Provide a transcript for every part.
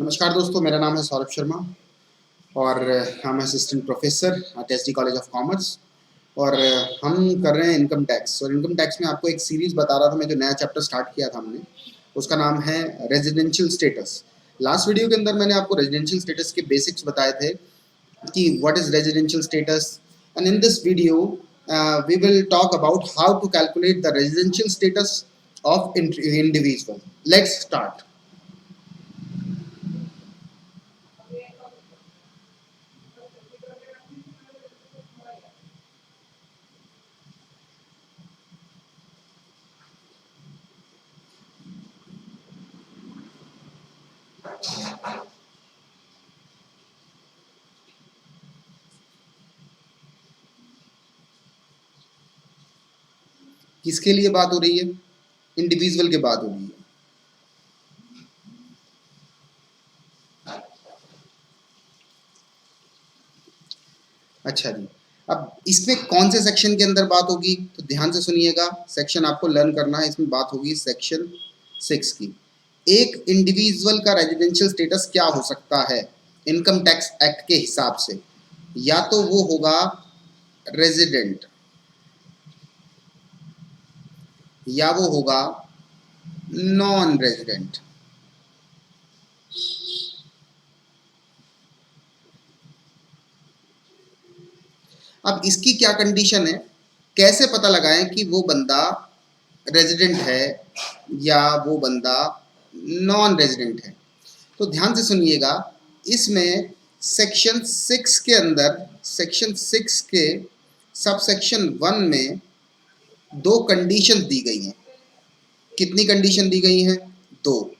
नमस्कार दोस्तों, मेरा नाम है सौरभ शर्मा और हम assistant professor at SD college of commerce. और हम कर रहे हैं इनकम टैक्स। और इनकम टैक्स में आपको एक सीरीज़ बता रहा था मैं, जो नया चैप्टर स्टार्ट किया था हमने, उसका नाम है रेजिडेंशियल स्टेटस। लास्ट वीडियो के अंदर मैंने आपको रेजिडेंशियल स्टेटस के बेसिक्स बताए थे कि what is residential status. And in this video we will talk about how to calculate the residential status of individual. Let's start. किसके लिए बात हो रही है? इंडिविजुअल की बात हो रही है। अच्छा जी, अब इसमें कौन से सेक्शन के अंदर बात होगी तो ध्यान से सुनिएगा। सेक्शन आपको लर्न करना है। इसमें बात होगी सेक्शन 6 की। एक इंडिविजुअल का रेजिडेंशियल स्टेटस क्या हो सकता है इनकम टैक्स एक्ट के हिसाब से? या तो वो होगा रेजिडेंट, या वो होगा नॉन रेजिडेंट। अब इसकी क्या कंडीशन है, कैसे पता लगाएं कि वो बंदा रेजिडेंट है या वो बंदा नॉन रेजिडेंट है? तो ध्यान से सुनिएगा। इसमें सेक्शन 6 के अंदर, सेक्शन 6 के सब सेक्शन 1 में दो कंडीशन दी गई हैं। कितनी कंडीशन दी गई हैं? दो।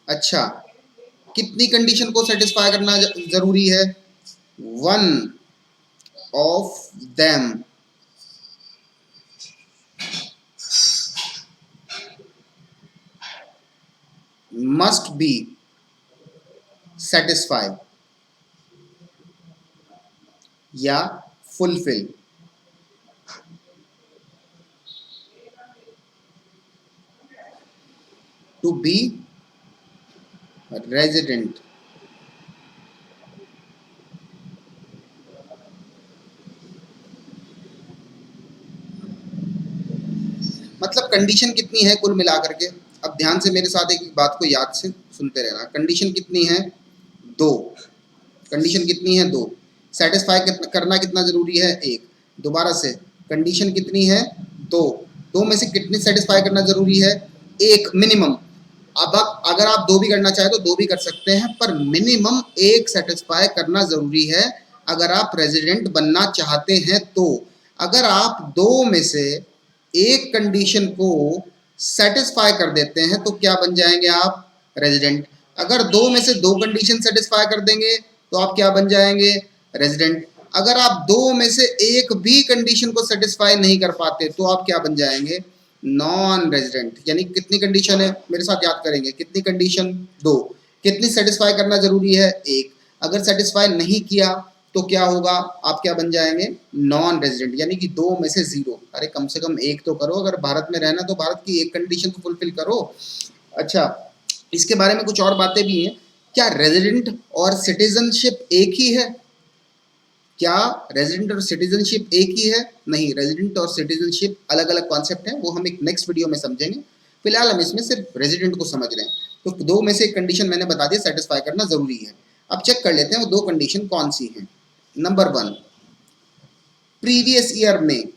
अच्छा, कितनी कंडीशन को सेटिस्फाई करना जरूरी है? One of them must be satisfy या फुलफिल। To be resident. मतलब कंडीशन कितनी है कुल मिलाकर के? अब ध्यान से मेरे साथ एक बात को याद से सुनते रहना। कंडीशन कितनी है? दो। कंडीशन कितनी है? दो। सेटिस्फाई करना कितना जरूरी है? एक। दोबारा से, कंडीशन कितनी है? दो। दो में से कितनी सेटिस्फाई करना जरूरी है? एक, मिनिमम। अब अगर आप दो भी करना चाहे तो दो भी कर सकते हैं, पर मिनिमम एक सेटिस्फाई करना जरूरी है अगर आप रेजिडेंट बनना चाहते हैं तो। अगर आप दो में से एक कंडीशन को सेटिस्फाई कर देते हैं तो क्या बन जाएंगे आप? रेजिडेंट। अगर दो में से दो कंडीशन सेटिस्फाई कर देंगे तो आप क्या बन जाएंगे? रेजिडेंट। अगर आप दो में से एक भी कंडीशन को सेटिस्फाई नहीं कर पाते तो आप क्या बन जाएंगे? Non resident. यानी कितनी कंडीशन है मेरे साथ याद करेंगे? कितनी कंडीशन? दो। कितनी सेटिस्फाई करना जरूरी है? एक। अगर सेटिस्फाई नहीं किया तो क्या होगा? आप क्या बन जाएंगे? Non resident. यानी कि दो में से जीरो। अरे कम से कम एक तो करो। अगर भारत में रहना तो भारत की एक कंडीशन तो फुलफिल करो। अच्छा, इसके बारे में कुछ और बातें भी हैं। क्या रेजिडेंट और सिटीजनशिप एक ही है? क्या रेजिडेंट और सिटीजनशिप एक ही है? नहीं, रेजिडेंट और सिटीजनशिप अलग अलग कॉन्सेप्ट हैं, वो हम एक नेक्स्ट वीडियो में समझेंगे। फिलहाल हम इसमें सिर्फ रेजिडेंट को समझ रहे हैं। तो दो में से एक कंडीशन मैंने बता दी, सेटिस्फाई करना जरूरी है। अब चेक कर लेते हैं वो दो कंडीशन कौन सी हैं। नंबर 1, प्रीवियस ईयर में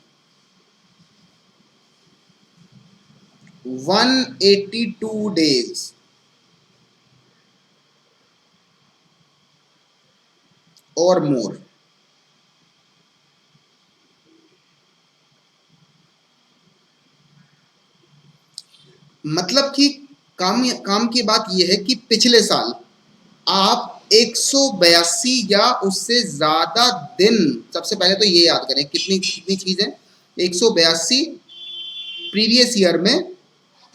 182 डेज और मोर। मतलब कि काम की बात यह है कि पिछले साल आप 182 या उससे ज्यादा दिन, सबसे पहले तो ये याद करें कितनी कितनी चीजें, 182 प्रीवियस ईयर में।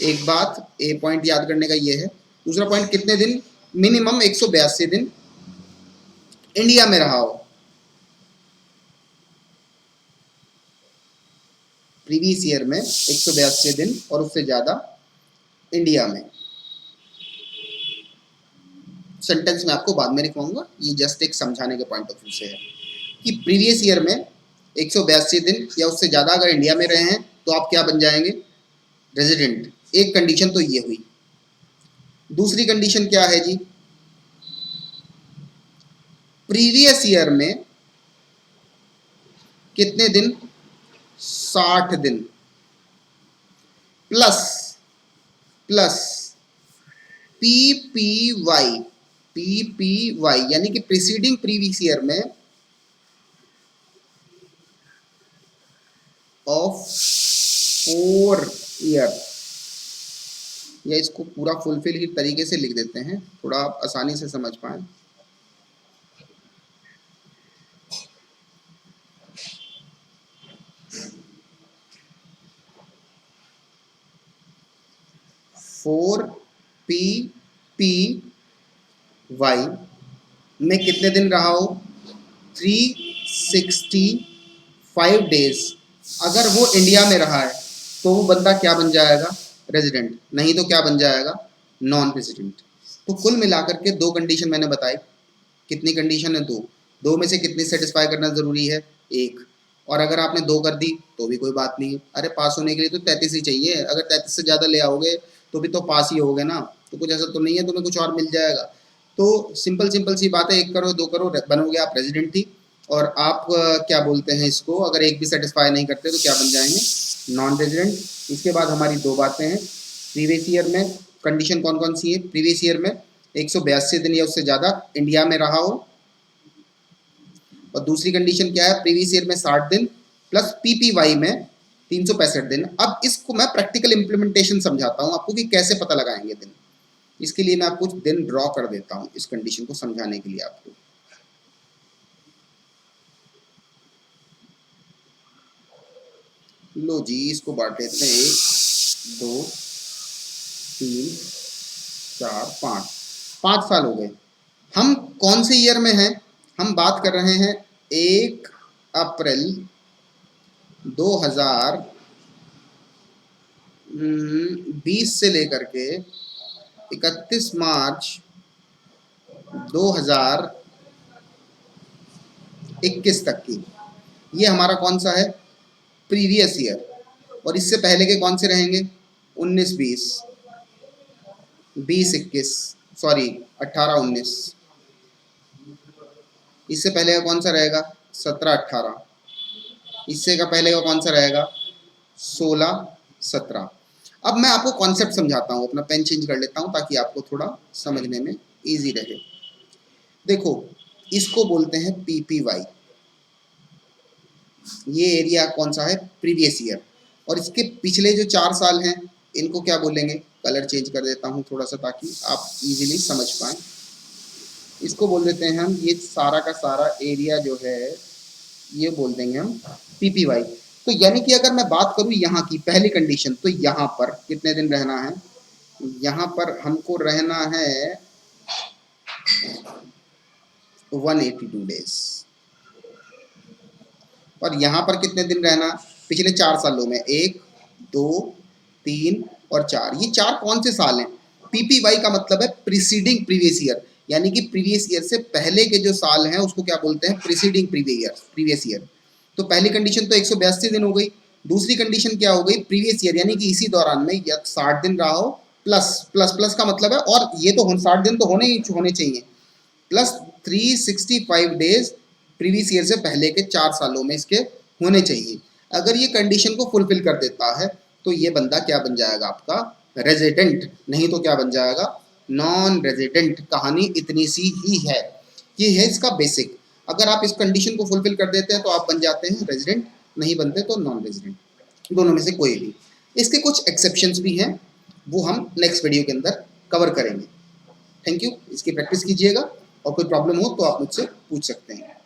एक बात, ए पॉइंट याद करने का ये है। दूसरा पॉइंट, कितने दिन? मिनिमम 182 दिन इंडिया में रहा हो। प्रीवियस ईयर में 182 दिन और उससे ज़्यादा इंडिया में। सेंटेंस में आपको बाद में लिखवाऊंगा, ये जस्ट एक समझाने के पॉइंट ऑफ व्यू से है कि प्रीवियस ईयर में 182 दिन या उससे ज़्यादा अगर इंडिया में रहे हैं तो आप क्या बन जाएंगे, रेजिडेंट। एक कंडीशन तो ये हुई। दूसरी कंडीशन क्या है जी, प्रीवियस ईयर में कितने दिन, 60 दिन प्लस पीपीवाई, पीपीवाई यानी कि प्रीसीडिंग प्रीवियस ईयर में ऑफ 4 ईयर, या इसको पूरा फुलफिल ही तरीके से लिख देते हैं, थोड़ा आप आसानी से समझ पाए। फोर पी वाई में कितने दिन रहा हो, 365 डेज। अगर वो इंडिया में रहा है तो वो बंदा क्या बन जाएगा, रेजिडेंट, नहीं तो क्या बन जाएगा, नॉन रेजिडेंट। तो कुल मिलाकर के दो कंडीशन मैंने बताई। कितनी कंडीशन है, दो में से कितनी सेटिस्फाई करना जरूरी है, एक। और अगर आपने दो कर दी तो भी कोई बात नहीं, अरे पास होने के लिए तो 33 ही चाहिए, अगर 33 से ज़्यादा ले आओगे तो भी तो पास ही होगे ना, तो कुछ ऐसा तो नहीं है तुम्हें कुछ और मिल जाएगा। तो सिंपल सी बात है, 1 करो 2 करो बनोगे आप रेजिडेंट ही। और आप क्या बोलते हैं इसको, अगर एक भी सेटिस्फाई नहीं करते तो क्या बन जाएंगे, नॉन रेजिडेंट। इसके बाद हमारी दो बातें हैं, प्रीवियस ईयर में कंडीशन कौन कौन सी है, प्रीवियस ईयर में 182 दिन या उससे ज़्यादा इंडिया में रहा हो, और दूसरी कंडीशन क्या है, प्रीवियस ईयर में 60 दिन प्लस पीपीवाई में 365 दिन। अब इसको मैं प्रैक्टिकल इंप्लीमेंटेशन समझाता हूं आपको कि कैसे पता लगाएंगे दिन। इसके लिए मैं आपको कुछ दिन ड्रॉ कर देता हूं इस कंडीशन को समझाने के लिए आपको। लो जी, इसको बांट लेते हैं, 1 2 3 4 5 साल हो गए। हम कौन से ईयर में हैं, हम बात कर रहे हैं 1 अप्रैल 2020 से लेकर के 31 मार्च 2021 तक की। ये हमारा कौन सा है, प्रीवियस ईयर। और इससे पहले के कौन से रहेंगे, 19-20, 20-21, सॉरी 18-19। इससे पहले का कौन सा रहेगा, 17-18। इससे का पहले का कौन सा रहेगा, 16-17। अब मैं आपको कॉन्सेप्ट समझाता हूँ, अपना पेन चेंज कर लेता हूँ ताकि आपको थोड़ा समझने में इजी रहे। देखो, इसको बोलते हैं पीपीवाई, ये एरिया कौन सा है, प्रीवियस ईयर। और इसके पिछले जो 4 साल हैं इनको क्या बोलेंगे, कलर चेंज कर देता हूँ थोड़ा सा ताकि आप इजीली समझ पाएँ। इसको बोल देते हैं हम, ये सारा का सारा एरिया जो है ये बोल देंगे हम पीपीवाई। तो यानी कि अगर मैं बात करूं यहाँ की पहली कंडीशन, तो यहाँ पर कितने दिन रहना है, यहाँ पर हमको रहना है 182 डेज। और यहाँ पर कितने दिन रहना, पिछले 4 सालों में 1 2 3 और 4। ये 4 कौन से साल हैं, पीपीवाई का मतलब है प्रीसीडिंग प्रीवियस ईयर, यानी कि प्रीवियस ईयर से पहले के जो साल हैं उसको क्या बोलते हैं, प्रीसीडिंग प्रीवियस ईयर। तो पहली कंडीशन तो 182 दिन हो गई। दूसरी कंडीशन क्या हो गई, प्रीवियस ईयर यानी कि इसी दौरान में या 60 दिन रहा हो, प्लस का मतलब है, और ये तो 60 दिन तो होने चाहिए, प्लस 365 डेज प्रीवियस ईयर से पहले के 4 सालों में इसके होने चाहिए। अगर ये कंडीशन को फुलफिल कर देता है तो ये बंदा क्या बन जाएगा, आपका रेजिडेंट, नहीं तो क्या बन जाएगा, नॉन रेजिडेंट। कहानी इतनी सी ही है, ये है इसका बेसिक। अगर आप इस कंडीशन को फुलफिल कर देते हैं तो आप बन जाते हैं रेजिडेंट, नहीं बनते तो नॉन रेजिडेंट, दोनों में से कोई भी। इसके कुछ एक्सेप्शंस भी हैं, वो हम नेक्स्ट वीडियो के अंदर कवर करेंगे। थैंक यू, इसकी प्रैक्टिस कीजिएगा, और कोई प्रॉब्लम हो तो आप मुझसे पूछ सकते हैं।